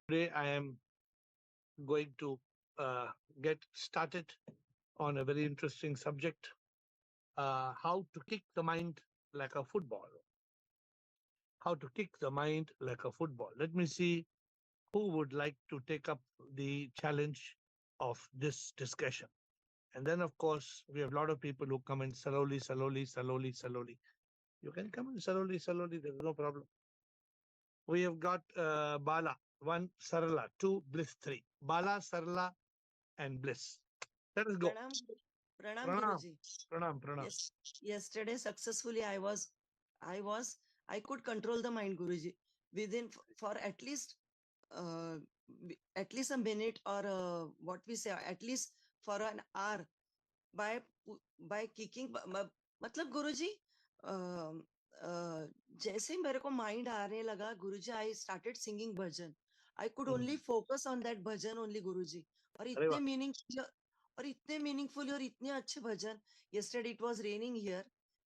Today I am going to uh, get started on a very interesting subject, how to kick the mind like a football. How to kick the mind like a football. Let me see who would like to take up the challenge of this discussion. And then, of course, we have a lot of people who come in slowly, slowly, slowly, slowly. You can come in slowly, slowly, there's no problem. We have got Bala, one, Sarala, two, Bliss, three. Bala, Sarala, and Bliss. Let us go. Pranam, Pranam Pranam, Guruji. pranam, pranam. Yes, yesterday successfully I was, I could control the mind, Guruji, within for uh, at least a minute or what we say, at least for an hour by by kicking. मतलब गुरुजी जैसे ही मेरे को mind आने लगा Guruji I started singing bhajan I could only focus on that bhajan only Guruji और अरे वाह. इतने मीनिंगफुल और इतने अच्छे भजन yesterday it was raining here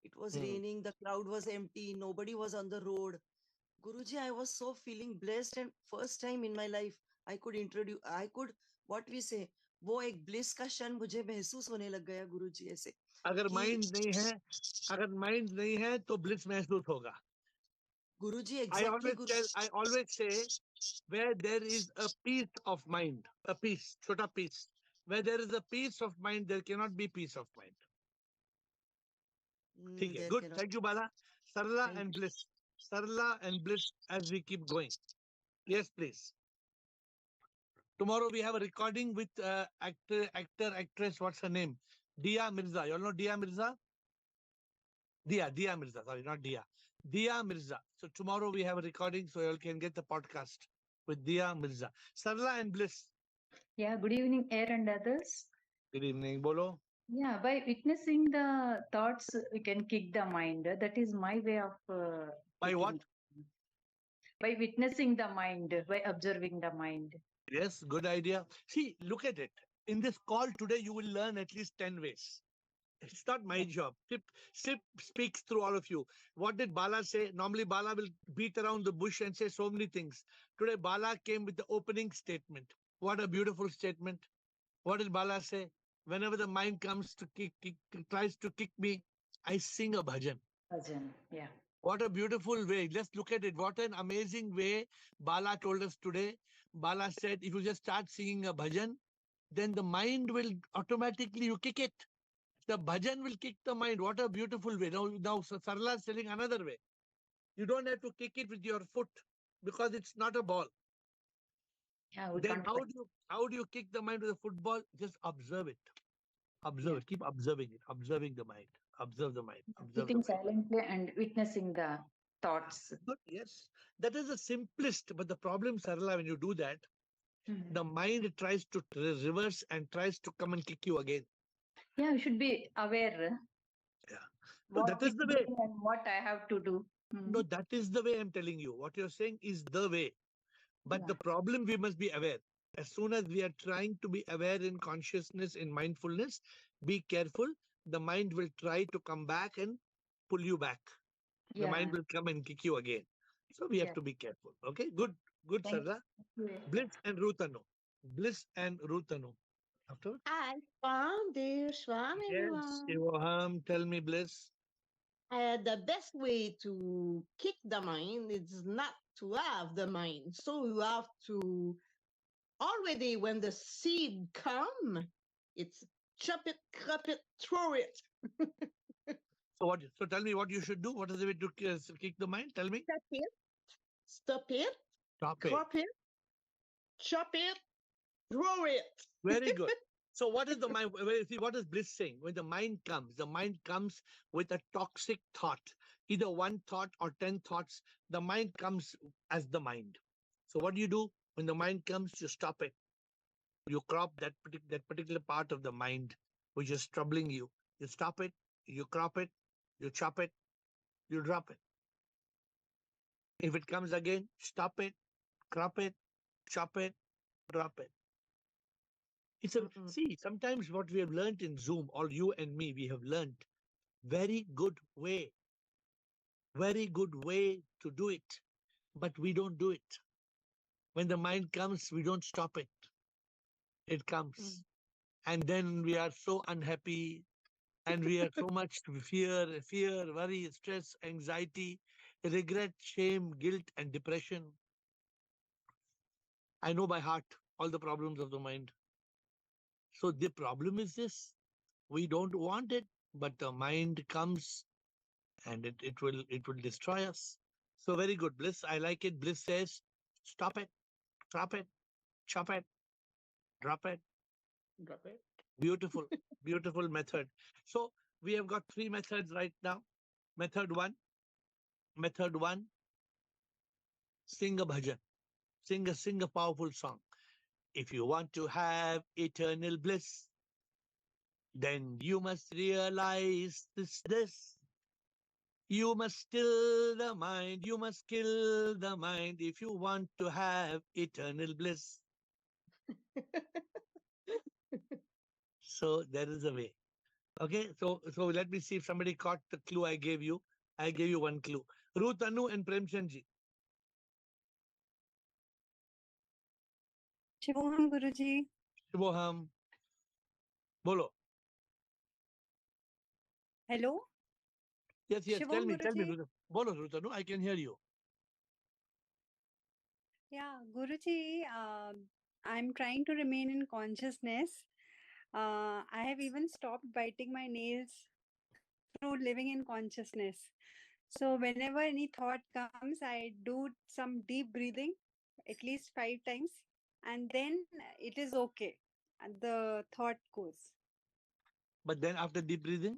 it was raining the crowd was empty nobody was on the road guruji I was so feeling blessed and first time in my life I could what we say वो एक bliss का क्षण मुझे महसूस होने लग गया गुरुजी ऐसे अगर कि माइंड नहीं है, अगर माइंड नहीं है तो ब्लिस महसूस होगा. गुरुजी I exactly always tell, I always say, where there is a peace of mind, a peace, छोटा peace. Where there is a peace of mind, there cannot be peace of mind. ठीक है, there good. Can Thank you, Bala. Sarla thank and Bliss. Sarla and Bliss as we keep going. Yes, please. Tomorrow we have a recording with actress. What's her name? Dia Mirza. You all know Dia Mirza? Dia Mirza. Sorry, not Dia. Dia Mirza. So tomorrow we have a recording, so you all can get the podcast with Dia Mirza. Sarla and Bliss. Yeah, good evening, AiR and others. Good evening. Bolo. Yeah, by witnessing the thoughts, we can kick the mind. That is my way of By what? kicking. By witnessing the mind, by observing the mind. Yes, good idea. See, look at it. In this call today, you will learn at least 10 ways. It's not my job. Sip speaks through all of you. What did Bala say? Normally, Bala will beat around the bush and say so many things. Today, Bala came with the opening statement. What a beautiful statement. What did Bala say? Whenever the mind comes to tries to kick me, I sing a bhajan. Bhajan, yeah. What a beautiful way. Just look at it. What an amazing way Bala told us today. Bala said, if you just start singing a bhajan, then the mind will automatically, you kick it. The bhajan will kick the mind. What a beautiful way. Now Sarla is telling another way. You don't have to kick it with your foot because it's not a ball. Yeah, we Then can't. how do you kick the mind with a football? Just observe it. Observe it. Keep observing it. Observing the mind. Observe the mind. Observe the Sitting mind. silently and witnessing the thoughts. Good. Yes. That is the simplest. But the problem, Sarla, when you do that, the mind tries to reverse and tries to come and kick you again. Yeah, you should be aware. Yeah. No, What that is is the way. and what I have to do. No, that is the way I'm telling you. What you're saying is the way. But Yeah. the problem, we must be aware. As soon as we are trying to be aware in consciousness, in mindfulness, be careful. The mind will try to come back and pull you back. The Yeah. mind will come and kick you again. So we have Yeah. to be careful. Okay, good, Thank Sarla. you. Bliss and Rutanu. Bliss and Rutanu. Afterwards? Hi, Swam, dear Swam, Yes, everyone. Shivoham, tell me, Bliss. The best way to kick the mind is not to have the mind. So you have to already when the seed come, it's chop it, crop it, throw it. So tell me what you should do. What is the way to kick the mind? Tell me. Stop it, Stop it. crop it, chop it, throw it. Very good. So what is the mind? See, what is Bliss saying? When the mind comes with a toxic thought, either one thought or 10 thoughts. The mind comes as the mind. So what do? When the mind comes, you stop it. You crop that particular part of the mind which is troubling you. You stop it, you crop it, you chop it, you drop it. If it comes again, stop it, crop it, chop it, drop it. It's a see, sometimes what we have learned in Zoom, all you and me, we have learned very good way to do it, but we don't do it. When the mind comes, we don't stop it. It comes. And then we are so unhappy and we are so much fear, worry, stress, anxiety, regret, shame, guilt, and depression. I know by heart all the problems of the mind. So the problem is this: we don't want it, but the mind comes and it will destroy us. So very good, Bliss. I like it. Bliss says, stop it, drop it, chop it, drop it, drop it. Beautiful, beautiful method. So we have got three methods right now. Method one, sing a bhajan, sing a powerful song. If you want to have eternal bliss, then you must realize this. You must still the mind, you must kill the mind if you want to have eternal bliss. So there is a way. Okay, so let me see if somebody caught the clue I gave you. I gave you one clue. Ruth Anu and Premchandji. Shivoham Guruji. Shivoham. Bolo. Hello. Yes, tell Shivoham me, Guruji. Ruth. Bolo, Ruth Anu, I can hear you. Yeah, Guruji, I'm trying to remain in consciousness. I have even stopped biting my nails through living in consciousness. So whenever any thought comes, I do some deep breathing, at least 5 times, and then it is okay. And the thought goes. But then after deep breathing?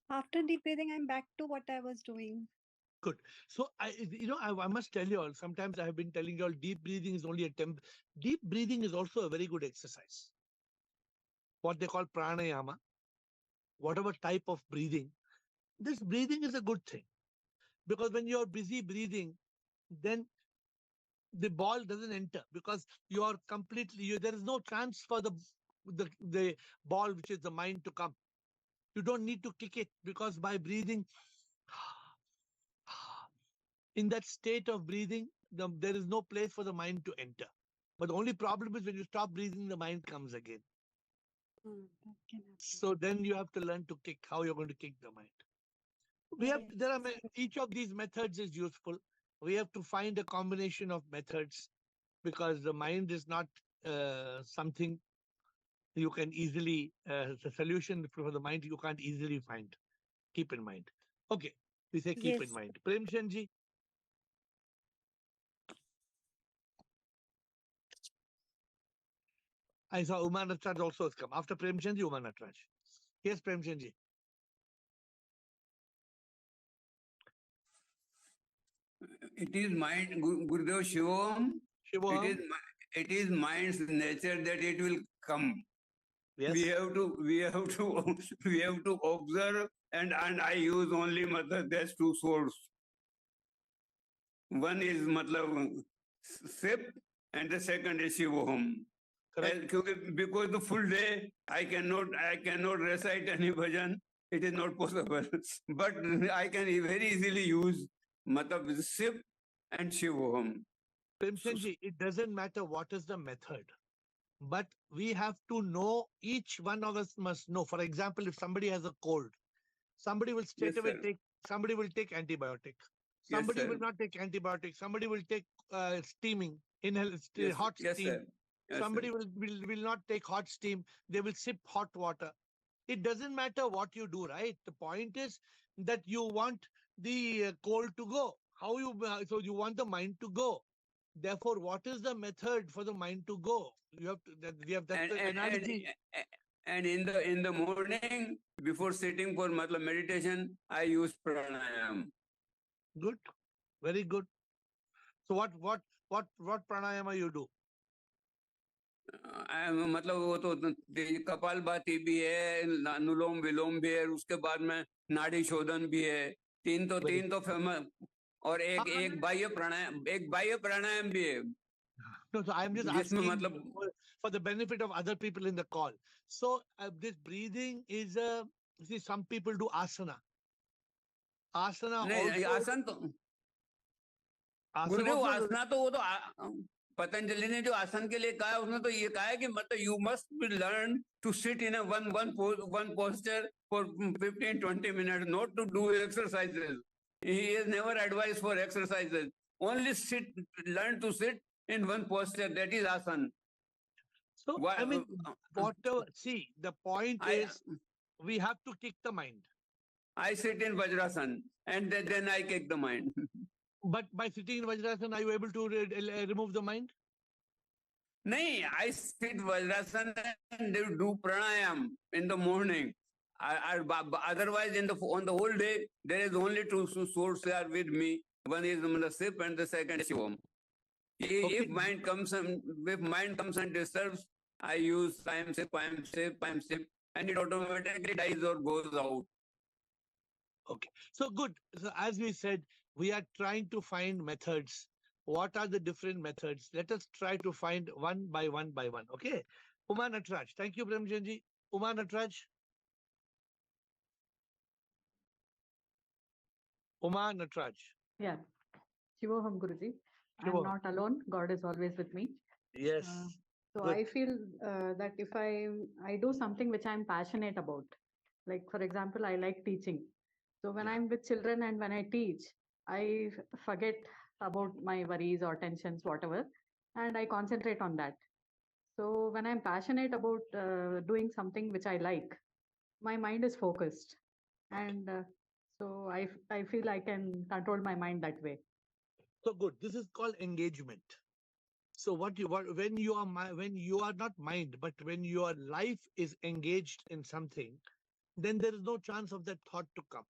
After deep breathing, I'm back to what I was doing. Good. So I must tell you all, sometimes I have been telling you all, deep breathing is only a deep breathing is also a very good exercise. What they call pranayama, whatever type of breathing, this breathing is a good thing. Because when you're busy breathing, then the ball doesn't enter because you are completely, there is no chance for the ball, which is the mind, to come. You don't need to kick it because by breathing, in that state of breathing, there is no place for the mind to enter. But the only problem is when you stop breathing, the mind comes again. That can happen. So then you have to learn to kick, how you're going to kick the mind. Each of these methods is useful. We have to find a combination of methods because the mind is not something you can easily, the solution for the mind you can't easily find. Keep in mind. Okay, we say keep in mind. Premchandji. I saw Uma Natraj also has come. After Premchandji, Uma Natraj. Yes, Premchandji. It is mind, Gurudev Shivam. Shivam. It is mind's nature that it will come. Yes. We have to observe, and I use only there's two sources. One is sip, and the second is Shivoham. Because the full day I cannot recite any bhajan. It is not possible. But I can very easily use sip and Shivoham. Premchandji, it doesn't matter what is the method, but we have to know, each one of us must know. For example, if somebody has a cold, somebody will straight away take antibiotic. Somebody will not take antibiotic. Somebody will take steaming, hot steam. Somebody will not take hot steam. They will sip hot water. It doesn't matter what you do, right? The point is that you want the cold to go. So you want the mind to go. Therefore, what is the method for the mind to go? That's the analogy. And in the morning, before sitting for meditation, I use pranayam. Good, very good. So what pranayama you do? वो तो कपालभाति भी है, अनुलोम विलोम भी है, उसके बाद में नाड़ी शोधन भी है, तीन तो और एक बाह्य प्राणायाम भी है. No, so I'm just asking for the benefit of other people in the call. So this breathing is see, some people do asana. Asana also. Asana Gurudev also, आसना तो वो तो पतंजलि ने जो आसन के लिए कहा है उसने तो ये कहा है कि मतलब you must be learn to sit in one posture for 15-20 minutes, not to do exercises. He has never advised for exercises. Only sit, learn to sit in one posture, that is asana. so I mean, whatever. See, the point I is we have to kick the mind. I sit in Vajrasana and then I kick the mind. But by sitting in Vajrasana, are you able to remove the mind? नहीं, I sit Vajrasana and do pranayam in the morning. Otherwise, on the whole day, there is only two sources are with me. One is the sip and the second is Shivam. If mind comes and disturbs, I use I am sip, and it automatically dies or goes out. Okay, so good. So as we said, we are trying to find methods. What are the different methods? Let us try to find one by one by one. Okay, Uma Natraj. Thank you, Premjanji. Uma Natraj. Uma Natraj. Yeah. Shivoham Guruji. I'm Shivoham. not alone. God is always with me. Yes. So Good. I feel that if I do something which I'm passionate about, like for example, I like teaching. So when I'm with children and when I teach, I forget about my worries or tensions, whatever, and I concentrate on that. So when I'm passionate about doing something which I like, my mind is focused, and so I feel I can control my mind that way. So good. This is called engagement. So when you are not mind, but when your life is engaged in something, then there is no chance of that thought to come.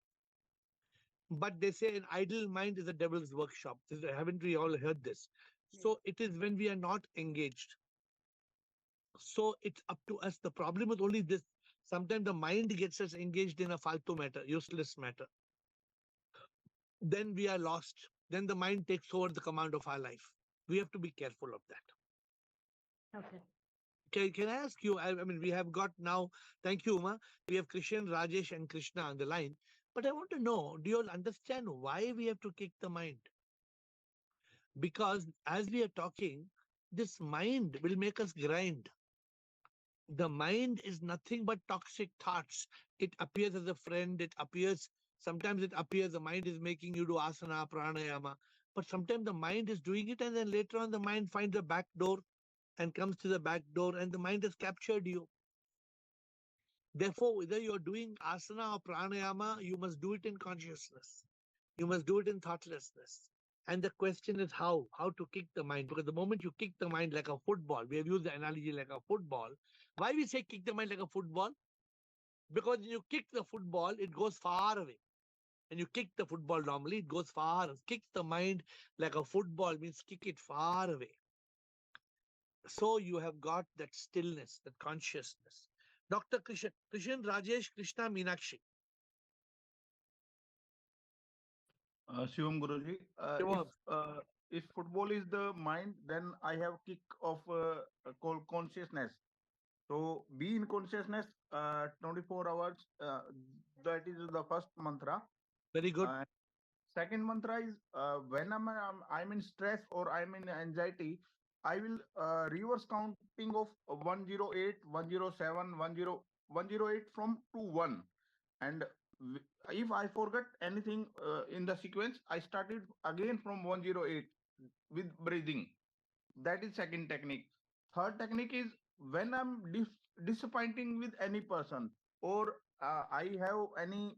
But they say an idle mind is a devil's workshop. Haven't we all heard this? So it is when we are not engaged. So it's up to us. The problem is only this. Sometimes the mind gets us engaged in a faltu matter, useless matter. Then we are lost. Then the mind takes over the command of our life. We have to be careful of that. Okay. Can I ask you? I mean, we have got now. Thank you, Uma. We have Krishan, Rajesh, and Krishna on the line. But I want to know: do you all understand why we have to kick the mind? Because as we are talking, this mind will make us grind. The mind is nothing but toxic thoughts. It appears as a friend. Sometimes it appears the mind is making you do asana, pranayama. But sometimes the mind is doing it, and then later on the mind finds a back door and comes to the back door, and the mind has captured you. Therefore, whether you're doing asana or pranayama, you must do it in consciousness. You must do it in thoughtlessness. And the question is how to kick the mind. Because the moment you kick the mind like a football, we have used the analogy like a football. Why we say kick the mind like a football? Because when you kick the football, it goes far away. When you kick the football normally, it goes far. Kick the mind like a football means kick it far away. So you have got that stillness, that consciousness. Dr. Krishan, Rajesh, Krishna, Meenakshi. Shivam Guruji, if football is the mind, then I have kick of called consciousness. So be in consciousness 24 hours. That is the first mantra. Very good. Second mantra is when I'm in stress or I'm in anxiety, I will reverse counting of 108, 107, 108 from to 1. And if I forget anything in the sequence, I started again from 108 with breathing. That is second technique. Third technique is when I'm disappointing with any person, or I have any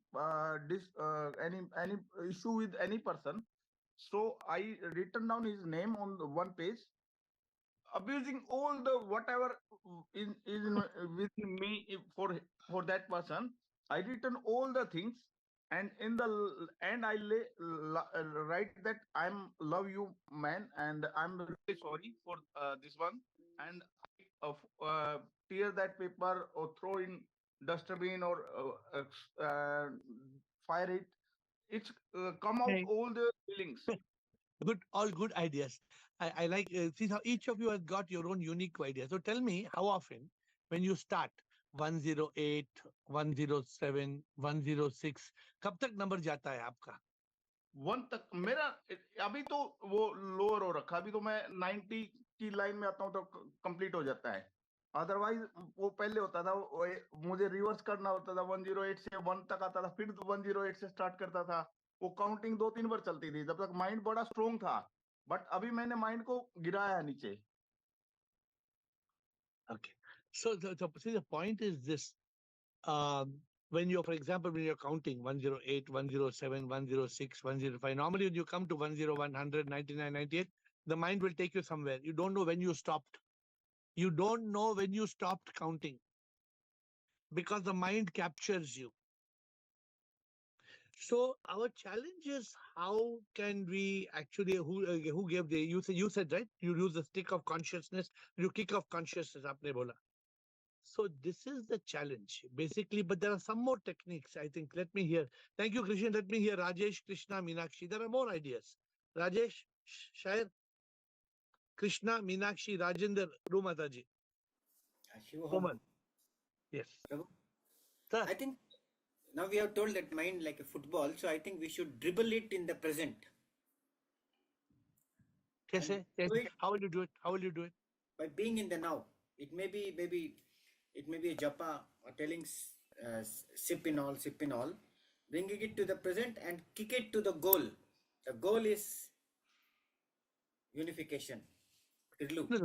any issue with any person, so I written down his name on the one page, abusing all the whatever is within me for that person. I written all the things, and in the end I write that I'm love you man, and I'm really sorry for this one, and I tear that paper or throw in dustbin or fire it. It's come out all the feelings. All good ideas. I like, see how each of you has got your own unique idea. So tell me how often when you start 108, 107, 106, कब तक number जाता है आपका? 1 तक मेरा अभी तो वो लोअर हो रखा, अभी तो मैं 90 की लाइन में आता हूँ तो कंप्लीट हो जाता है। अदरवाइज वो पहले होता था, मुझे रिवर्स करना होता था, 108 से 1 तक आता था, फिर 108 से स्टार्ट करता था। वो काउंटिंग 2-3 बार चलती थी जब तक माइंड बड़ा स्ट्रोंग था, बट अभी मैंने माइंड को गिराया है नीचे। Okay. So see, the point is this. When you're, for example, when you're counting 108, 107, 106, 105, normally when you come to 101, 100, 99, 98, the mind will take you somewhere. You don't know when you stopped. You don't know when you stopped counting because the mind captures you. So our challenge is, how can we actually, who gave the, you said, right? You use the stick of consciousness, you kick off consciousness, aapne bola. So this is the challenge, basically. But there are some more techniques, I think. Let me hear. Thank you, Krishna. Let me hear Rajesh, Krishna, Meenakshi. There are more ideas. Rajesh, Shair, Krishna, Meenakshi, Rajendra, Rumataji. Komal. Yes. Prabhu, Sir, I think now we have told that mind like a football, so I think we should dribble it in the present. kaise? How will you do it? How will you do it? By being in the now. It may be a japa or telling sip in all, bringing it to the present and kick it to the goal. The goal is unification. Tirlu. No,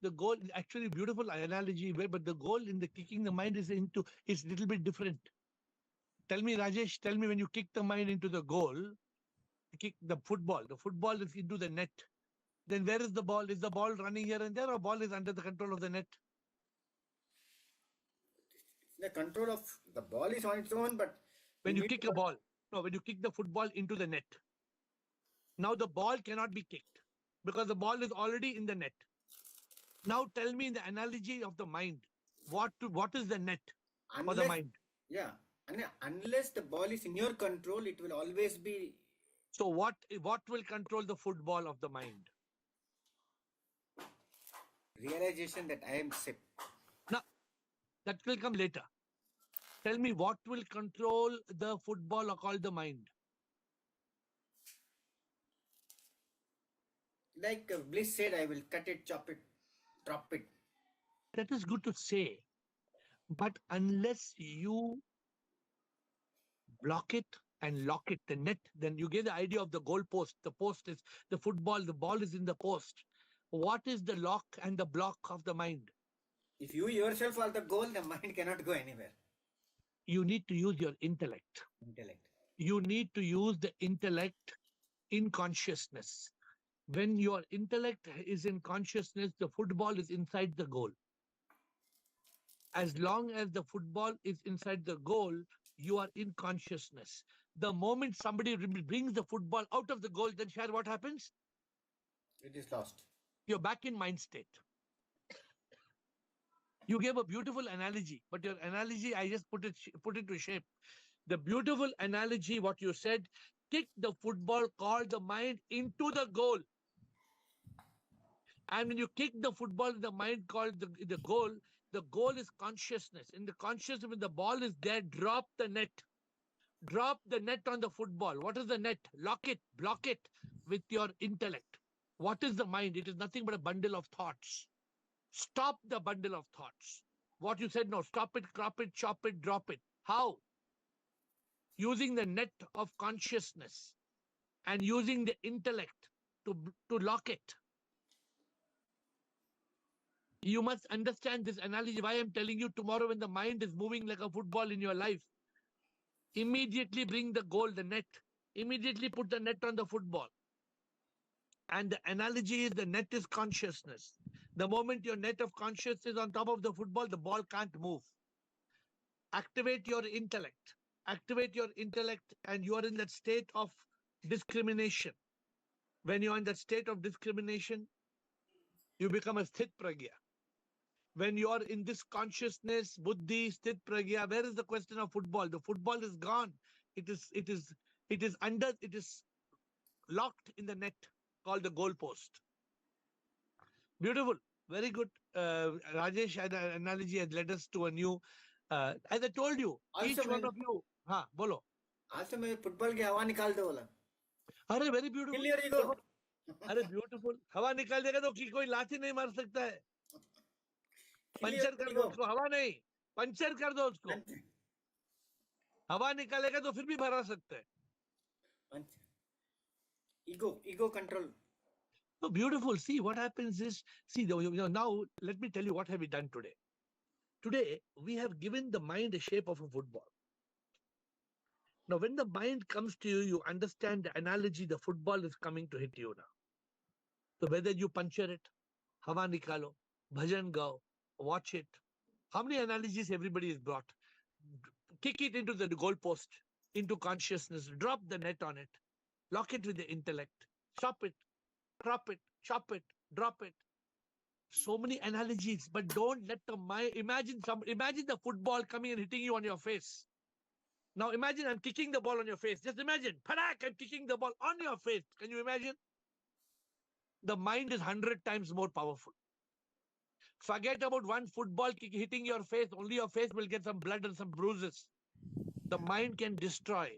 the goal, actually beautiful analogy, but the goal in the kicking the mind is a little bit different. Tell me, Rajesh, tell me, when you kick the mind into the goal, you kick the football is into the net. Then where is the ball? Is the ball running here and there, or ball is under the control of the net? The control of the ball is on its own, but when you kick a ball, when you kick the football into the net, now the ball cannot be kicked because the ball is already in the net. Now tell me, in the analogy of the mind, what is the net for the mind? Yeah, unless the ball is in your control, it will always be. So what will control the football of the mind? Realization that I am sick. No, that will come later. Tell me, what will control the football called the mind? Like Bliss said, I will cut it, chop it, drop it. That is good to say. But unless you block it and lock it, the net, then you get the idea of the goal post. The post is the football, the ball is in the post. What is the lock and the block of the mind? If you yourself are the goal, the mind cannot go anywhere. You need to use your intellect. You need to use the intellect in consciousness. When your intellect is in consciousness, the football is inside the goal. As long as the football is inside the goal, you are in consciousness. The moment somebody brings the football out of the goal, then Shar, what happens? It is lost. You're back in mind state. You gave a beautiful analogy, but your analogy, I just put it to shape. The beautiful analogy, what you said, kick the football, call the mind into the goal. And when you kick the football, the mind called the goal is consciousness. In the consciousness, when the ball is there, drop the net. Drop the net on the football. What is the net? Lock it, block it with your intellect. What is the mind? It is nothing but a bundle of thoughts. Stop the bundle of thoughts. What you said, no, stop it, crop it, chop it, drop it. How? Using the net of consciousness and using the intellect to lock it. You must understand this analogy, why I'm telling you tomorrow when the mind is moving like a football in your life. Immediately bring the goal, the net. Immediately put the net on the football. And the analogy is, the net is consciousness. The moment your net of consciousness is on top of the football, the ball can't move. Activate your intellect. Activate your intellect, and you are in that state of discrimination. When you are in that state of discrimination, you become a sthit pragya. When you are in this consciousness, buddhi, sthit pragya, where is the question of football? The football is gone. It is locked in the net called the goalpost. Beautiful. Very good. Rajesh, analogy has led us to a new, as I told you, also each one of you. Bolo. Also, मैं football की हवा निकाल दो बोला. अरे very beautiful. Kill your ego. अरे beautiful. हवा निकाल देगा तो कोई लाठी नहीं मार सकता है. Kill your पंचर कर दो ego. उसको. हवा नहीं, पंचर कर दो उसको. Punch. हवा निकालेगा तो फिर भी भरा सकते हैं. Punch. Ego control. So beautiful. See what happens is, now let me tell you what have we done today. Today we have given the mind a shape of a football. Now when the mind comes to you, you understand the analogy. The football is coming to hit you now. So whether you puncture it, hawa nikalo, bhajan gao, watch it. How many analogies everybody has brought? Kick it into the goalpost, into consciousness, drop the net on it, lock it with the intellect, chop it, drop it, chop it, drop it. So many analogies, but don't let the mind imagine the football coming and hitting you on your face. Now imagine I'm kicking the ball on your face. Just imagine, padak, I'm kicking the ball on your face. Can you imagine? The mind is 100 times more powerful. Forget about one football kick hitting your face. Only your face will get some blood and some bruises. The mind can destroy.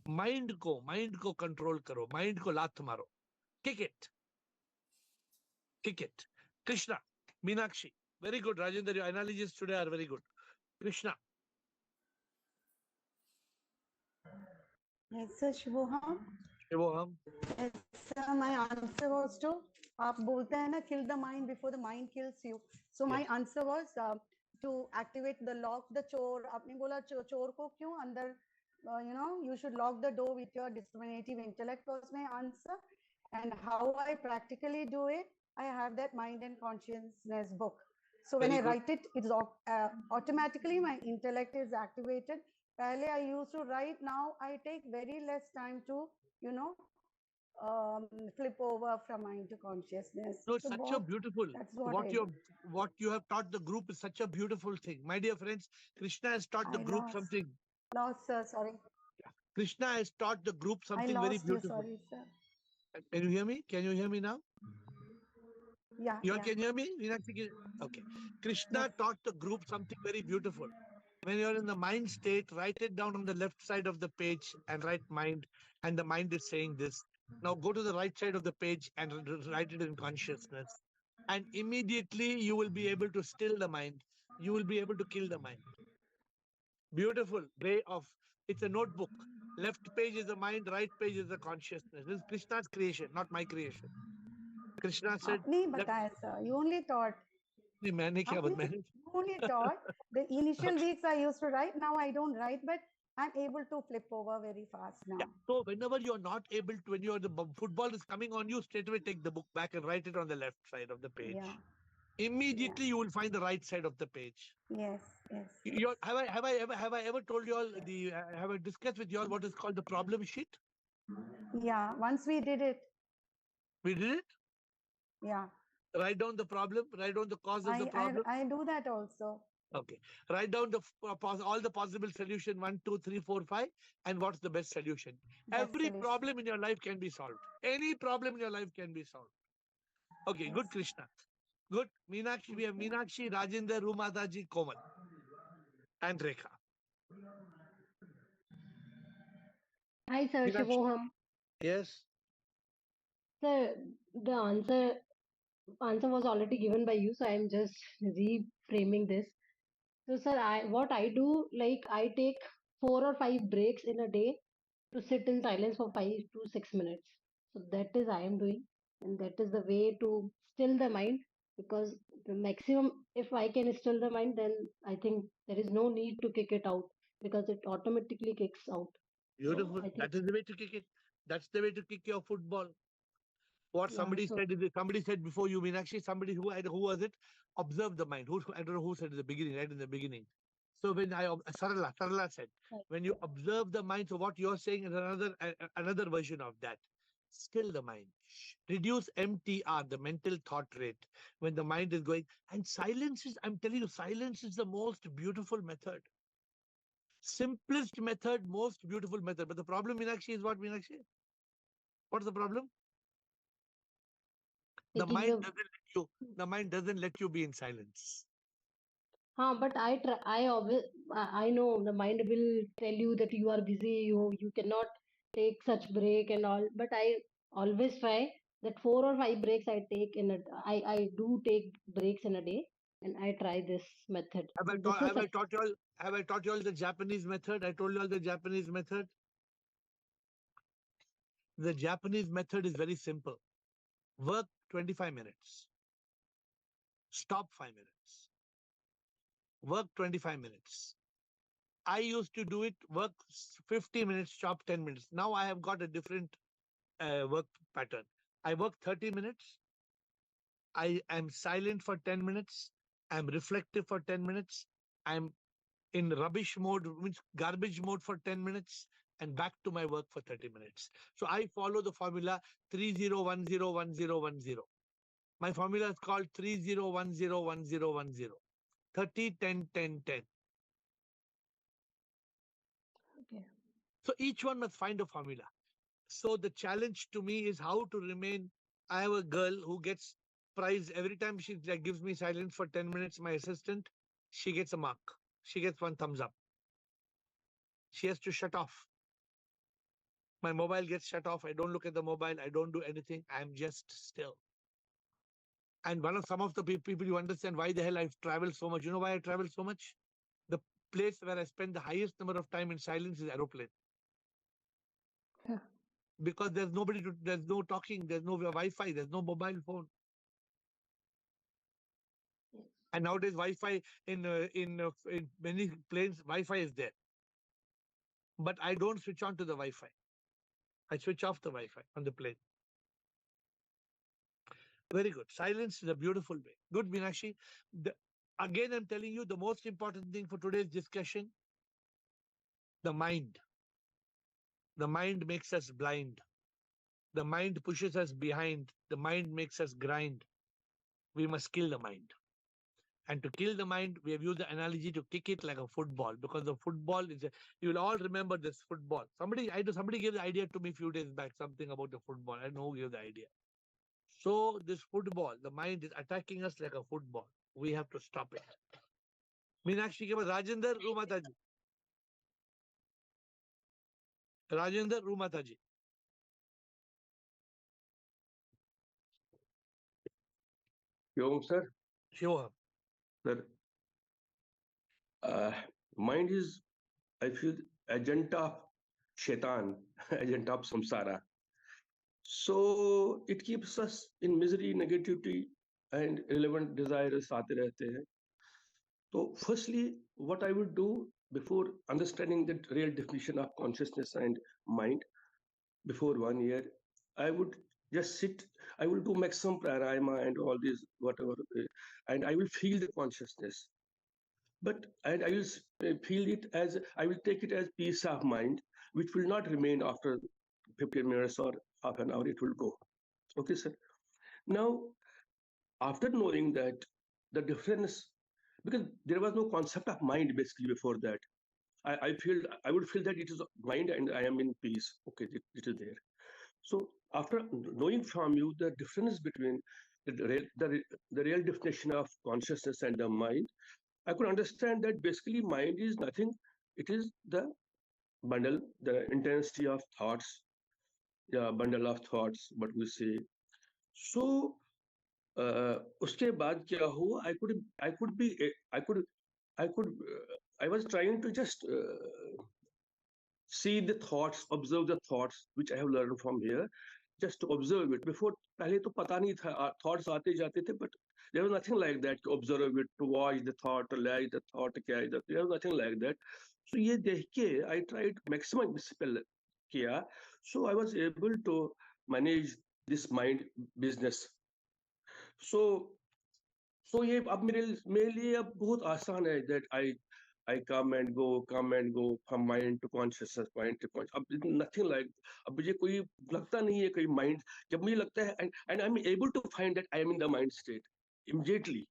Mind ko control karo. Mind ko lat maro. Kick it. Kick it. Krishna, Meenakshi. Very good, Rajendra. Your analogies today are very good. Krishna. Yes, sir, Shivoham. Shivoham. Yes, sir, my answer was to, आप बोलते हैं ना, kill the mind before the mind kills you. So my answer was to activate the lock the chore. आपने बोला चोर को क्यों अंदर, you should lock the door with your discriminative intellect was my answer. And how I practically do it, I have that mind and consciousness book. So when I write it, it's automatically my intellect is activated. Pehle I used to write. Now I take very less time to, flip over from mind to consciousness. So it's such a beautiful. That's what you have taught the group is such a beautiful thing, my dear friends. Krishna has taught the group something. Lost, sir. Sorry. Krishna has taught the group something I lost very beautiful. You, sorry, sir. Can you hear me? Can you hear me now? Yeah. You all can hear me? Okay. Krishna taught the group something very beautiful. When you're in the mind state, write it down on the left side of the page and write mind. And the mind is saying this. Now go to the right side of the page and write it in consciousness. And immediately you will be able to still the mind. You will be able to kill the mind. Beautiful way of, it's a notebook. Left page is the mind, right page is the consciousness. This is Krishna's creation, not my creation. Krishna said, आपने बताया, sir. You only taught. मैंने क्या बताया? You only taught. The initial weeks I used to write. Now I don't write, but I'm able to flip over very fast now. Yeah. So whenever you're not able to, when the football is coming on you, straight away take the book back and write it on the left side of the page. Yeah. Immediately you will find the right side of the page. Yes. Have I ever told you all have I discussed with you all what is called the problem sheet? Yeah. Once we did it. We did it? Yeah. Write down the problem. Write down the cause of the problem. I do that also. Okay. Write down all the possible solution 1, 2, 3, 4, 5, and what's the best solution. Every problem in your life can be solved. Any problem in your life can be solved. Okay. Yes. Good, Krishna. Good. Meenakshi, we have Meenakshi, Rajendra, Rumataji, Komal, and Rekha. Hi, sir. Shivoham. Yes. Sir, the answer was already given by you, so I am just reframing this. So, sir, what I do, like I take 4 or 5 breaks in a day to sit in silence for 5 to 6 minutes. So that is I am doing, and that is the way to still the mind. Because the maximum, if I can still the mind, then I think there is no need to kick it out because it automatically kicks out. Beautiful. So that is the way to kick it. That's the way to kick your football. What somebody said is somebody said before you, Meenakshi, somebody who was it? Observe the mind. I don't know who said in the beginning, right in the beginning. So when Sarala said, when you observe the mind, so what you're saying is another version of that. Still the mind. Reduce MTR, the mental thought rate, when the mind is going. And silence is, I'm telling you, silence is the most beautiful method. Simplest method, most beautiful method. But the problem, Meenakshi, is what, Meenakshi? What's the problem? The mind doesn't let you be in silence. But I know the mind will tell you that you are busy, you cannot take such break and all, but I always try that 4 or 5 breaks I take in a I do take breaks in a day, and I try this method. Have So I this taught is have I taught you all have I taught you all the Japanese method? I told you all the Japanese method. The Japanese method is very simple. Work 25 minutes. Stop 5 minutes. Work 25 minutes. I used to do it, work 50 minutes, stop 10 minutes. Now I have got a different work pattern. I work 30 minutes. I am silent for 10 minutes. I'm reflective for 10 minutes. I'm in rubbish mode, means garbage mode for 10 minutes, and back to my work for 30 minutes. So I follow the formula 30101010. My formula is called 30101010. 30, 10, 10, 10. okay. So each one must find a formula. So the challenge to me is how to remain. I have a girl who gets prize every time she gives me silence for 10 minutes. My assistant, she gets a mark. She gets one thumbs up. She has to shut off. My mobile gets shut off. I don't look at the mobile. I don't do anything. I'm just still. And some of the people, you understand why the hell I've traveled so much. You know why I travel so much? The place where I spend the highest number of time in silence is aeroplane. Yeah. Because there's no talking, there's no Wi-Fi, there's no mobile phone. Yes. And nowadays Wi-Fi in many planes, Wi-Fi is there. But I don't switch on to the Wi-Fi. I switch off the Wi-Fi on the plane. Very good. Silence is a beautiful way. Good, Meenakshi. Again, I'm telling you the most important thing for today's discussion, the mind. The mind makes us blind. The mind pushes us behind. The mind makes us grind. We must kill the mind. And to kill the mind, we have used the analogy to kick it like a football, because the football is you will all remember this football. Somebody gave the idea to me a few days back, something about the football. I don't know who gave the idea. So this football, the mind is attacking us like a football. We have to stop it. Meenakshi ke baad Rajendra Rumataji. Rajendra Rumataji. Yo, sir. Sure. Sir, mind is, I feel, agent of shaitan, agent of samsara. So it keeps us in misery, negativity, and irrelevant desires आते रहते हैं. So firstly, what I would do before understanding the real definition of consciousness and mind, before 1 year, I would just sit, I will do maximum pranayama and all these, whatever, and I will feel the consciousness. But and I will feel it as, I will take it as peace of mind, which will not remain after 15 minutes or half an hour, it will go. Okay, sir. Now, after knowing that the difference, because there was no concept of mind basically before that, I would feel that it is mind and I am in peace. Okay, it is there. So after knowing from you the difference between the real definition of consciousness and the mind, I could understand that basically mind is nothing. It is the bundle, the intensity of thoughts, yeah, bundle of thoughts, what we say. So उसके बाद क्या हुआ? I was trying to just see the thoughts, observe the thoughts, which I have learned from here, just to observe it. Before, पहले तो पता नहीं था, thoughts आते जाते थे, but there was nothing like that, to observe it, to watch the thought, to like the thought, क्या there was nothing like that. So ये देख के, I tried maximum discipline किया, so I was able to manage this mind business. So ये अब मेरे लिए अब बहुत आसान है, that I come and go from mind to consciousness, mind to consciousness. अब nothing like, अब मुझे कोई लगता नहीं है कोई mind, जब मुझे लगता है, and I'm able to find that I am in the mind state immediately.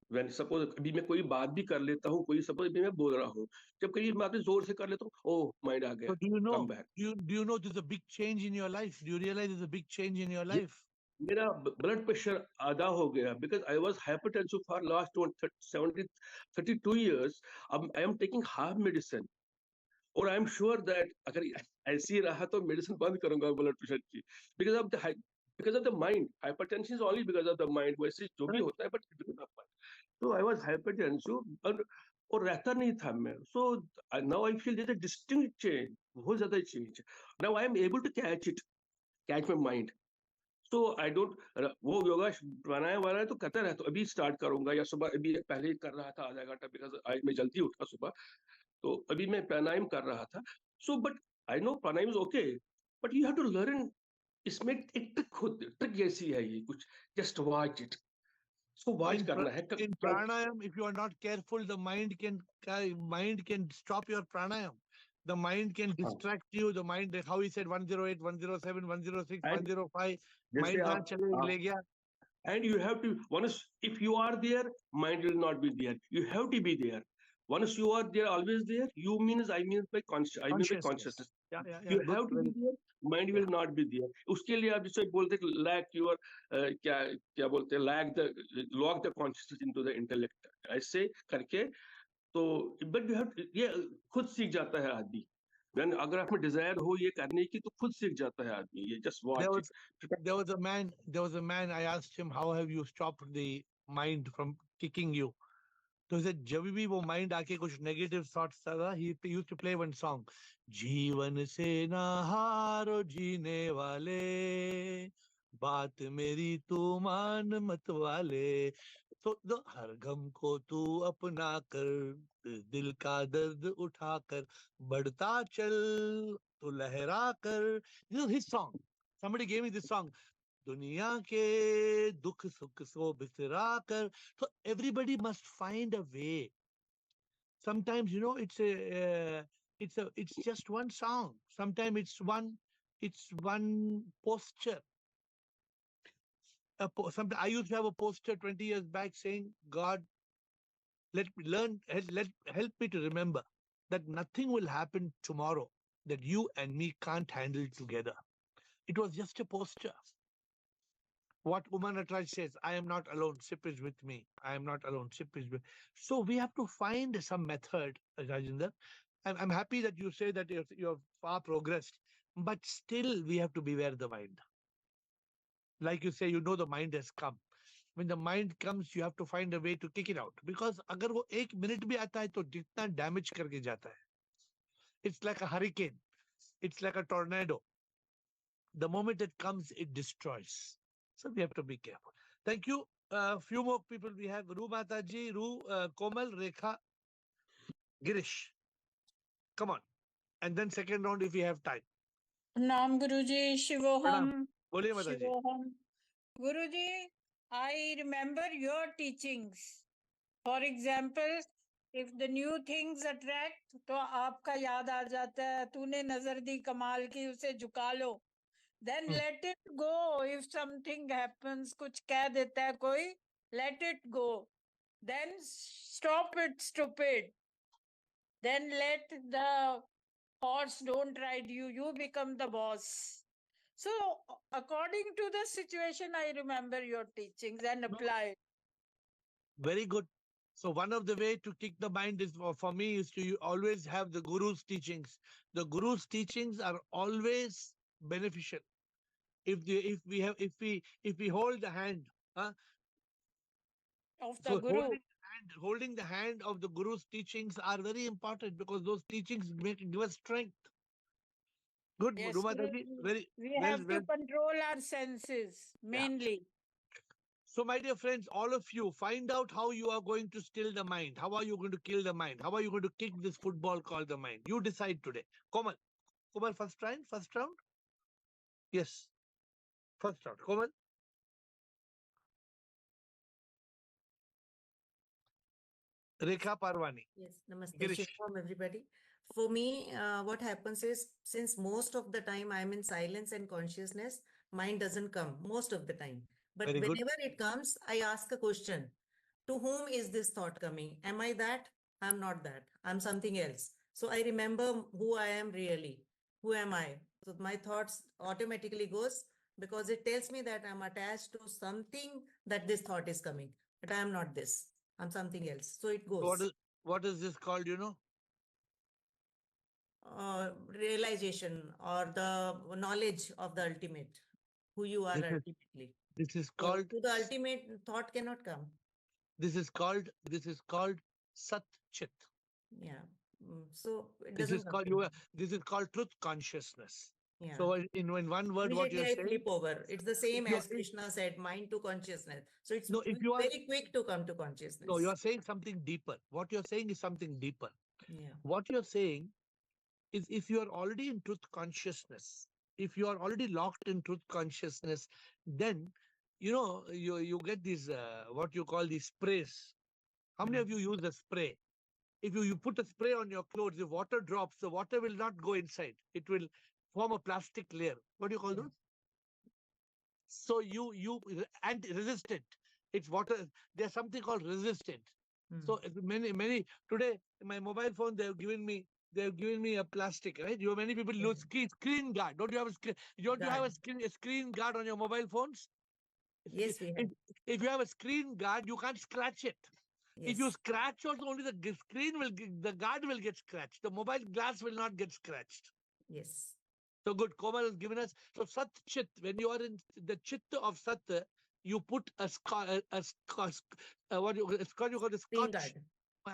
When suppose अभी मैं कोई बात भी कर लेता हूँ, कोई suppose अभी मैं बोल रहा हूँ, जब कहीं बात जोर से कर लेता हूँ, oh, mind आ गया, So do you know? come back. Do you know there's a big change in your life? Do you realize there's a big change in your life? मेरा blood pressure आधा हो गया, because I was hypertensive for last 32 years. I am taking half medicine. और I am sure that अगर ऐसे ही रहा तो medicine बंद करूंगा ब्लड प्रेशर की, because of the mind. Hypertension is only because of the mind. वैसे जो भी होता है, but because of mind. So I was hypertensive और रहता नहीं था मैं. So now I feel there's a distinct change. बहुत ज्यादा change. Now I am able to catch my mind. So I don't वो योगा प्राणायाम वाला है तो करता रहता हूँ. अभी स्टार्ट करूंगा या सुबह अभी पहले कर रहा था आधा घंटा, because आज मैं जल्दी उठा सुबह, तो अभी मैं प्राणायाम कर रहा था. So but I know pranayama is okay, but you have to learn. इसमें एक ट्रिक जैसी है ये कुछ, just watch it. So watch करना है. In pranayam, if you are not careful, the mind can stop your pranayam. The mind can distract you. The mind, how he said 108, 107, 106, 105. Mind can't le gaya. And you have to, once if you are there, mind will not be there. You have to be there. Once you are there, always there. You means I mean by consciousness. Yeah, you have to be there. Mind will not be there. उसके लिए आप जिसे बोलते हैं lack your क्या बोलते हैं lock the consciousness into the intellect. ऐसे करके तो but you have to, ये खुद सीख जाता है आदमी. When अगर आप में desire हो ये करने की तो खुद सीख जाता है आदमी. ये just watch it. There was a man. I asked him, how have you stopped the mind from kicking you? तो जब भी वो माइंड आके कुछ नेगेटिव थॉट्स था, he used to play one song, जीवन से ना हारो जीने वाले, बात मेरी तू मान मत वाले, तो हर गम को तू अपना कर, दिल का दर्द उठा कर, बढ़ता चल तो लहरा कर. This is his song. Somebody gave me this song. दुनिया के दुख सुख को बिसरा कर. So everybody must find a way. Sometimes it's just one song. Sometimes it's one posture. I used to have a poster 20 years back saying, God, help me to remember that nothing will happen tomorrow that you and me can't handle together. It was just a poster. What Umar Natraj says, I am not alone, Sip is with me. I am not alone, Sip is with me. So we have to find some method, Rajinder. I'm happy that you say that you're far progressed, but still we have to beware the mind. Like you say, the mind has come. When the mind comes, you have to find a way to kick it out. Because अगर वो एक minute भी आता है तो जितना damage करके जाता है. It's like a hurricane. It's like a tornado. The moment it comes, it destroys. So we have to be careful. Thank you. Few more people we have. Ru Mataji, Ru, Komal, Rekha, Girish. Come on. And then second round if we have time. Naam Guruji, Shivoham. Boliye Mataji. Shivoham. Guruji, I remember your teachings. For example, if the new things attract, तो आपका याद आ जाता है, तूने नजर दी कमाल की उसे झुका लो. Then let it go. If something happens, कुछ कह देता है कोई, let it go. Then stop it, stupid. Then let the horse don't ride you. You become the boss. So according to the situation, I remember your teachings and apply it. Very good. So one of the way to kick the mind is for me is to always have the Guru's teachings. The Guru's teachings are always beneficial. If we hold the hand of the Guru, holding the hand of the Guru's teachings are very important because those teachings give us strength. Good, yes, we have to control our senses mainly. Yeah. So, my dear friends, all of you, find out how you are going to still the mind. How are you going to kill the mind? How are you going to kick this football called the mind? You decide today. Komal, first round? Yes. First round. Komal? Rekha Parwani. Yes, namaste. Shubham, everybody. For me, what happens is, since most of the time I'm in silence and consciousness, mind doesn't come most of the time. But whenever it comes, I ask a question. To whom is this thought coming? Am I that? I'm not that. I'm something else. So I remember who I am really. Who am I? So my thoughts automatically goes because it tells me that I'm attached to something that this thought is coming. But I am not this. I'm something else. So it goes. What is this called, realization or the knowledge of the ultimate, who you are ultimately. This is So called to the ultimate, thought cannot come. this is called Sat Chit. Yeah. So it This doesn't is come called to me. this is called truth consciousness. Yeah. So in one word, what Immediately you're I saying, flip over. It's the same if you as Krishna said, mind to consciousness. So it's no, if you are very quick to come to no, consciousness. you're saying something deeper. What you're saying is something deeper. Yeah. What you're saying is if you are already in truth consciousness, if you are already locked in truth consciousness, then you get these what you call these sprays. How many of you use a spray? If you put a spray on your clothes, if water drops, the water will not go inside. It will form a plastic layer. What do you call those? So and resistant. It's water. There's something called resistant. So many today in my mobile phone they've given me a plastic, right? Many people use screen guard. Don't you have a screen? Don't you have a screen guard on your mobile phones? Yes, we have. If you have a screen guard, you can't scratch it. If you scratch also, only the guard will get scratched. The mobile glass will not get scratched. Yes. So good. Komal has given us. So Sat Chit, when you are in the Chitta of Sat, you put what do you call the Screen Scotch. guard.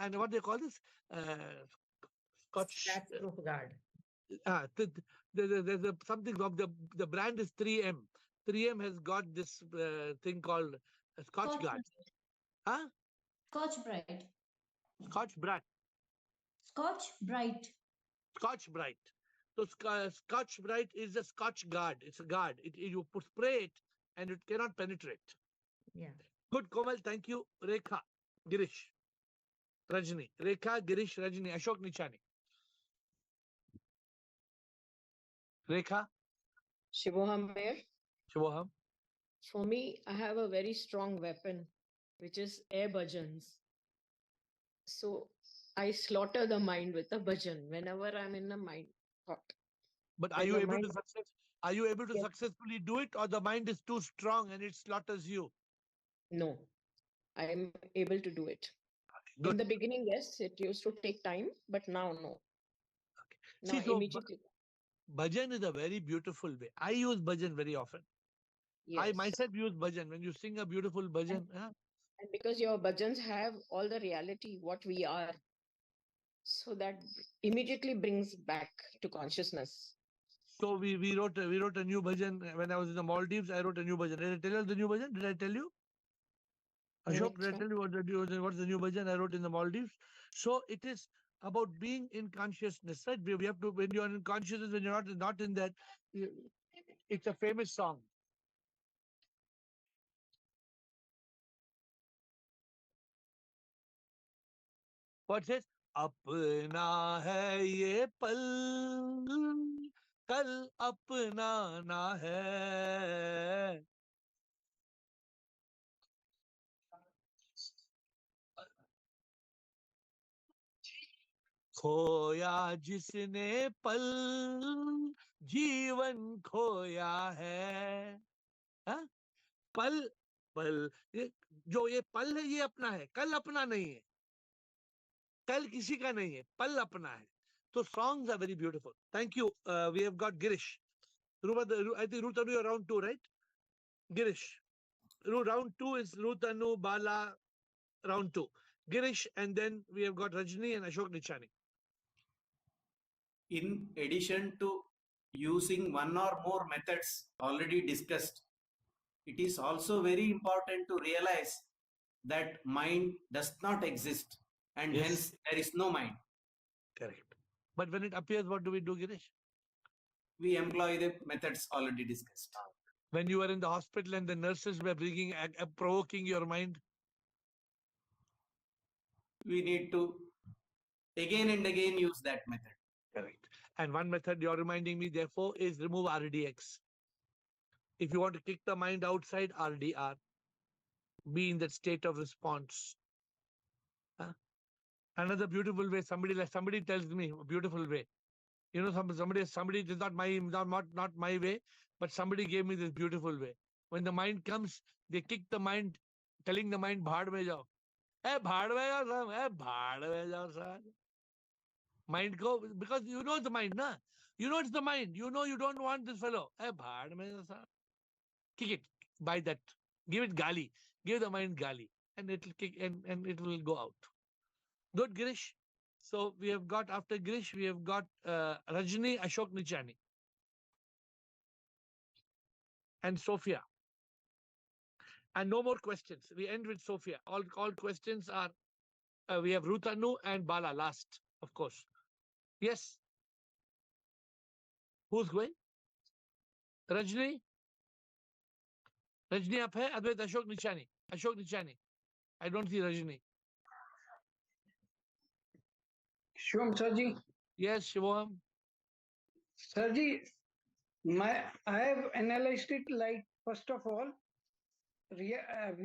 And what do they call this? Scotch. Scratch proof guard. There's something of the brand is 3M. 3M has got this thing called a Scotch guard. Huh? Scotch Brite. Scotch Brite. Scotch Brite. Scotch Brite. So Scotch Brite is a Scotch guard. It's a guard. You spray it and it cannot penetrate. Yeah. Good, Komal. Thank you. Rekha, Girish, Rajni. Rekha, Girish, Rajni. Ashok Nichani. Rekha. Shivoham here. Shivoham. For me, I have a very strong weapon, which is air bhajans. So I slaughter the mind with a bhajan whenever I'm in a mind thought. But are you able to successfully do it, or the mind is too strong and it slaughters you? No, I am able to do it. In the beginning, yes, it used to take time, but now no. Now immediately. Bhajan is a very beautiful way. I use bhajan very often. Yes. I myself use bhajan. When you sing a beautiful bhajan, and because your bhajans have all the reality, what we are, so that immediately brings back to consciousness. So we wrote a new bhajan when I was in the Maldives. I wrote a new bhajan. Did I tell you the new bhajan? Did I tell you? Ashok, did I tell you what's the new bhajan I wrote in the Maldives? So it is about being in consciousness, right? We have to, when you are in consciousness, when you're not in that, it's a famous song. What says? अपना है ये पल, कल अपना ना है. खोया जिसने पल, जीवन खोया है. हाँ? पल जो ये पल है, ये अपना है, कल अपना नहीं है, कल किसी का नहीं है, पल अपना है. So songs are very beautiful. Thank you. We have got Girish. I think Ruth Anu, you're round 2, right? Girish. Round 2 is Ruth Anu, Bala, round 2. Girish, and then we have got Rajni and Ashok Nichani. In addition to using one or more methods already discussed, it is also very important to realize that mind does not exist and hence there is no mind. Correct. But when it appears, what do we do, Girish? We employ the methods already discussed. When you were in the hospital and the nurses were provoking your mind? We need to again and again use that method. Correct. And one method you're reminding me, therefore, is remove RDX. If you want to kick the mind outside, RDR. Be in that state of response. Another beautiful way, somebody tells me, a beautiful way. You know, somebody, it is not my way, but somebody gave me this beautiful way. When the mind comes, they kick the mind, telling the mind, bhaad mein jao. Bhaad mein jao, sir. Bhaad mein jao, sir. Mind go, because you know the mind, na? You know it's the mind. You know you don't want this fellow. Kick it by that. Give it gali. Give the mind gali. And it will kick and it will go out. Good, Girish. So we have got, after Girish, we have got Rajni Ashok Nichani and Sophia. And no more questions. We end with Sophia. All questions are, we have Rutanu and Bala last, of course. Yes. Who's going? Rajni? Rajni up hai? Advait Ashok Nichani. Ashok Nichani. I don't see Rajni. Shivam Sarji. Yes, Shivam. Sarji, I have analyzed it like, first of all, I have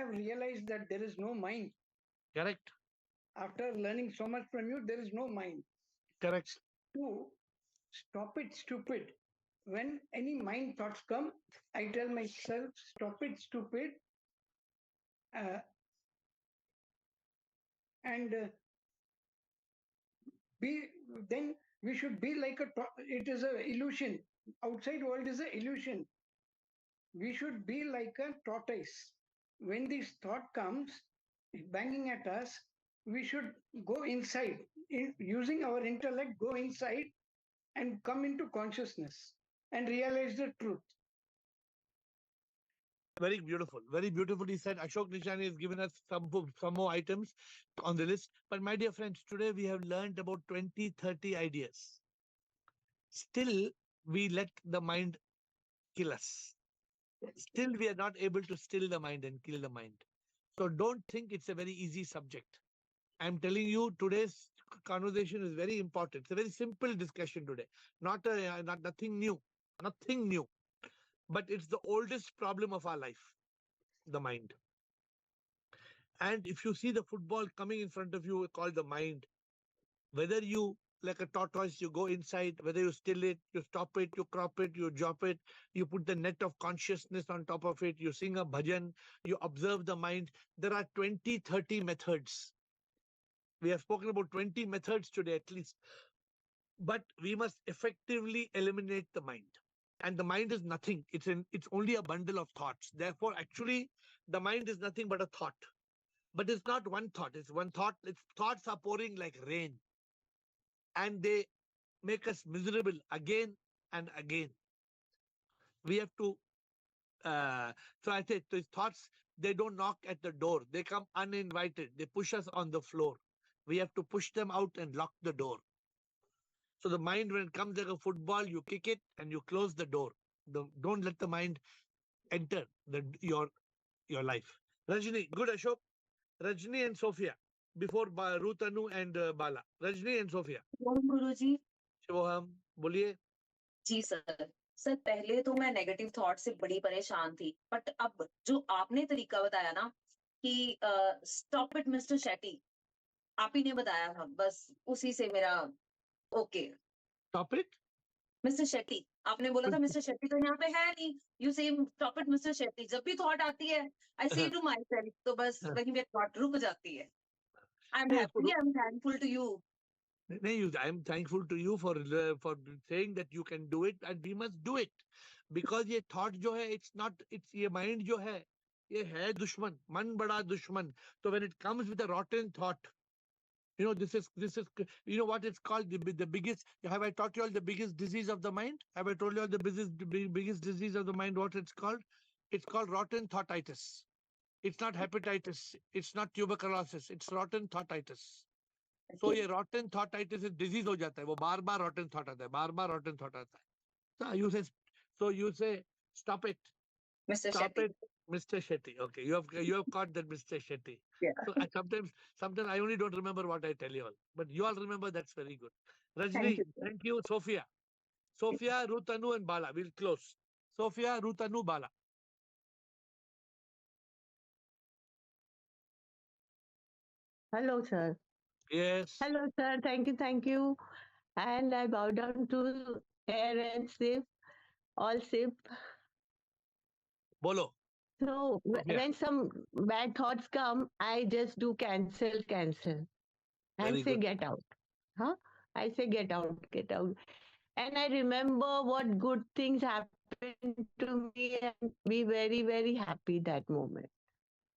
realized that there is no mind. Correct. After learning so much from you, there is no mind. Correct. 2, stop it, stupid. When any mind thoughts come, I tell myself, stop it, stupid. And then we should be like it is an illusion. Outside world is an illusion. We should be like a tortoise. When this thought comes banging at us, we should go inside, using our intellect, go inside and come into consciousness and realize the truth. Very beautiful. Very beautifully said. Ashok Nishani has given us some more items on the list. But my dear friends, today we have learned about 20, 30 ideas. Still, we let the mind kill us. Still, we are not able to still the mind and kill the mind. So don't think it's a very easy subject. I'm telling you, today's conversation is very important. It's a very simple discussion today. Nothing new. Nothing new. But it's the oldest problem of our life, the mind. And if you see the football coming in front of you called the mind, whether you, like a tortoise, you go inside, whether you still it, you stop it, you crop it, you drop it, you put the net of consciousness on top of it, you sing a bhajan, you observe the mind. There are 20, 30 methods. We have spoken about 20 methods today at least. But we must effectively eliminate the mind. And the mind is nothing. It's only a bundle of thoughts. Therefore, actually, the mind is nothing but a thought. But it's not one thought. It's one thought. Its thoughts are pouring like rain. And they make us miserable again and again. We have to, so I say, these thoughts, they don't knock at the door. They come uninvited. They push us on the floor. We have to push them out and lock the door. So the mind, when it comes like a football, you kick it and you close the door. Don't let the mind enter your life. Rajni, good Ashok. Rajni and Sophia, before Rutanu and Bala. Rajni and Sophia. गुरुजी शिवोहम, बोलिए. जी sir. Sir पहले तो मैं negative thought से बड़ी परेशान थी, but अब जो आपने तरीका बताया ना कि स्टॉप इट मिस्टर शेट्टी, आप ही ने बताया था, बस उसी से मेरा okay. Stop it mister Shetty, आपने बोला था मिस्टर शेट्टी तो यहाँ पे है नहीं. यू से स्टॉप इट मिस्टर शेट्टी. जब भी थॉट आती है, आई से टू माई सेल्फ, तो बस वहीं पे थॉट रुक जाती है. I am happy, I am thankful to you. I am thankful to you for saying that you can do it, and we must do it, because ये thought जो है, ये mind जो है, ये है दुश्मन, मन बड़ा दुश्मन. So when it comes with a rotten thought, this is what it's called, the biggest. Have I taught you all the biggest disease of the mind? Have I told you all the biggest disease of the mind? What it's called? It's called rotten thoughtitis. It's not hepatitis. It's not tuberculosis. It's rotten thoughtitis. So ये rotten thoughtitis is disease हो जाता है. वो बार-बार rotten thought आता है. बार-बार rotten thought आता है. So you say stop it. Mr. Stop Shetty. it, Mr. Shetty. Okay, you have caught that, Mr. Shetty. Yeah. So sometimes I only don't remember what I tell you all, but you all remember. That's very good. Rajni, Thank you, sir. thank you. Sophia, Rutanu, and Bala. We'll close. Sophia, Rutanu, Bala. Hello, sir. Yes. Hello, sir. Thank you. And I bow down to AiR and SIP, all SIP. Bolo. So Sophia. when some bad thoughts come, I just do cancel, and Very say good. get out. Huh? I say, get out, get out. And I remember what good things happened to me and be very, very happy that moment.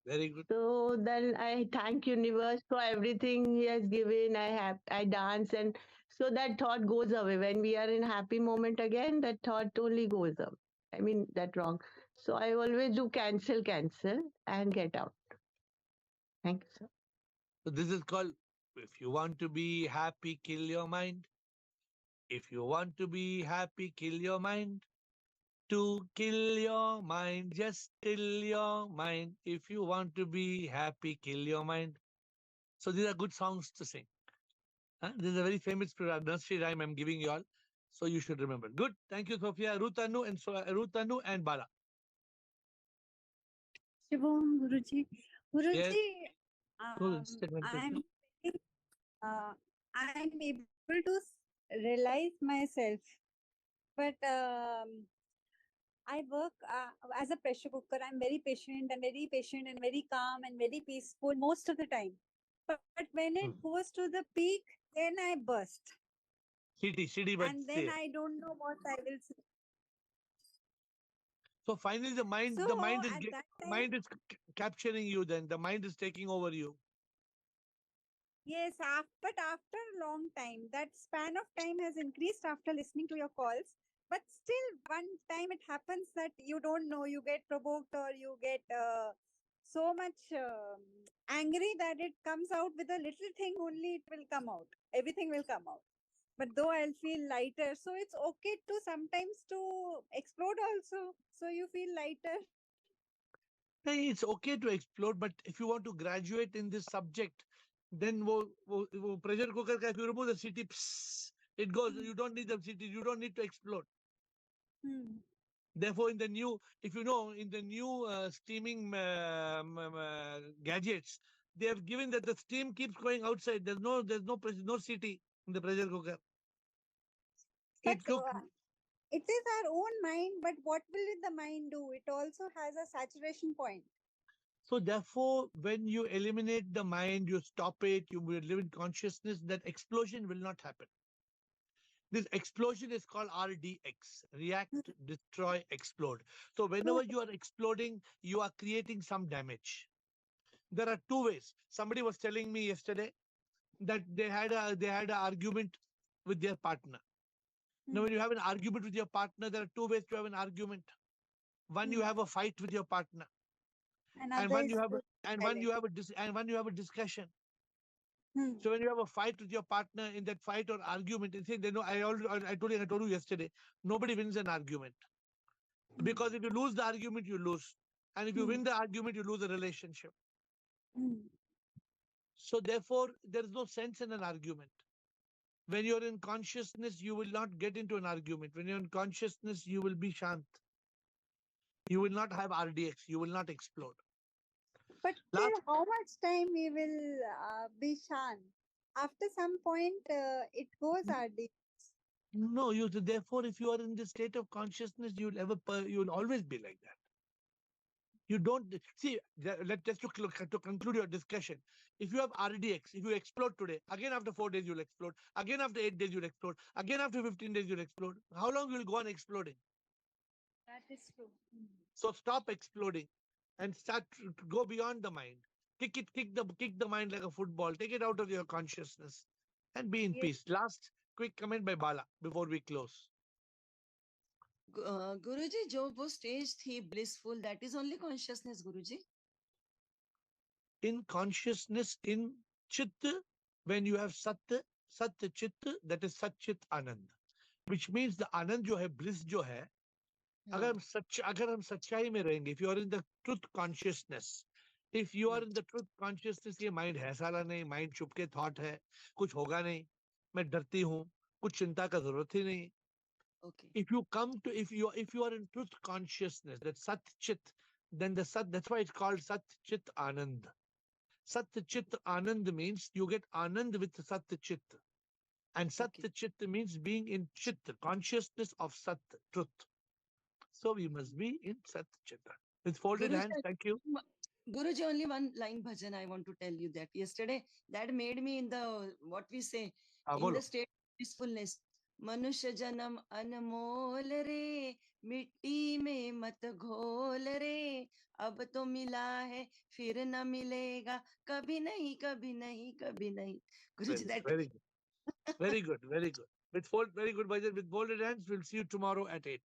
Very good. So then I thank universe for everything he has given. I dance, and so that thought goes away. When we are in happy moment again, that thought only goes away. I mean that wrong. So I always do cancel, and get out. Thank you, sir. So this is called, if you want to be happy, kill your mind. If you want to be happy, kill your mind. To kill your mind, just kill your mind. If you want to be happy, kill your mind. So these are good songs to sing. Huh? This is a very famous nursery rhyme I'm giving you all. So you should remember. Good. Thank you, Sophia. Ruth Anu and Bala. Shivam, Guruji. Yes. Guruji, No, just a minute, I'm uh, I'm able to realize myself, but I work as a pressure cooker. I'm very patient and very patient and very calm and very peaceful most of the time. But when it goes to the peak, then I burst. City, but And then I don't know what I will say. So finally, the mind So at that time, mind is capturing you. Then the mind is taking over you. yes, but after a long time, that span of time has increased after listening to your calls. But still, one time it happens that you don't know, you get provoked or you get so much angry that it comes out with a little thing only, it will come out. Everything will come out. But though I'll feel lighter, so it's okay to sometimes to explode also. So you feel lighter. Hey, it's okay to explode, but if you want to graduate in this subject, then wo pressure cooker ka, if you remove the city, it goes. You don't need the city. You don't need to explode. Therefore, in the new, if you know, in the new steaming gadgets, they have given that the steam keeps going outside. There's no city in the pressure cooker. But it is our own mind, but what will the mind do? It also has a saturation point. So therefore, when you eliminate the mind, you stop it, you will live in consciousness, that explosion will not happen. This explosion is called RDX, react, destroy, explode. So whenever you are exploding, you are creating some damage. There are two ways. Somebody was telling me yesterday that they had an argument with their partner. Now, when you have an argument with your partner, there are two ways to have an argument. One, you have a fight with your partner, and one you have a discussion. So when you have a fight with your partner, in that fight or argument, they know I told you yesterday, nobody wins an argument. Because if you lose the argument, you lose. And if you win the argument, you lose the relationship. So therefore, there is no sense in an argument. When you're in consciousness, you will not get into an argument. When you're in consciousness, you will be shant. You will not have RDX. You will not explode. But till how much time we will be shant? After some point, it goes RDX. No, therefore, if you are in this state of consciousness, you will always be like that. You don't see. Just to conclude your discussion. If you have RDX, if you explode today, again after 4 days you'll explode. Again after 8 days you'll explode. Again after 15 days you'll explode. How long will you go on exploding? That is true. So stop exploding, and start to go beyond the mind. Kick the mind like a football. Take it out of your consciousness, and be in peace. Last quick comment by Bala before we close. गुरुजी जो वो stage थी blissful, that is only consciousness, Guruji. In consciousness, in chit, when you have sat chit, that is sat chit anand, which means the anand jo hai, bliss jo hai, agar hum सच्चाई में रहेंगे, if you are in the truth consciousness, if you are in the truth consciousness, ये mind है साला नहीं, mind चुप के thought है, कुछ होगा नहीं, मैं डरती हूँ, कुछ चिंता का जरूरत ही नहीं. Okay. If you are in truth consciousness, that sat chit, then that's why it's called sat chit anand. Sat chit anand means you get anand with sat chit, and sat chit means being in chit, consciousness of sat, truth. So we must be in sat chit. With folded hands, thank you. Guruji, only one line bhajan I want to tell you that yesterday that made me in the what we say in the state Peacefulness. मनुष्य जन्म अनमोल रे, मिट्टी में मत घोल रे, अब तो मिला है फिर न मिलेगा, कभी नहीं कभी नहीं कभी नहीं. Guruji, that Very good. Very good. Very good. Very good, Bhajan. With folded hands, we'll see you tomorrow at 8.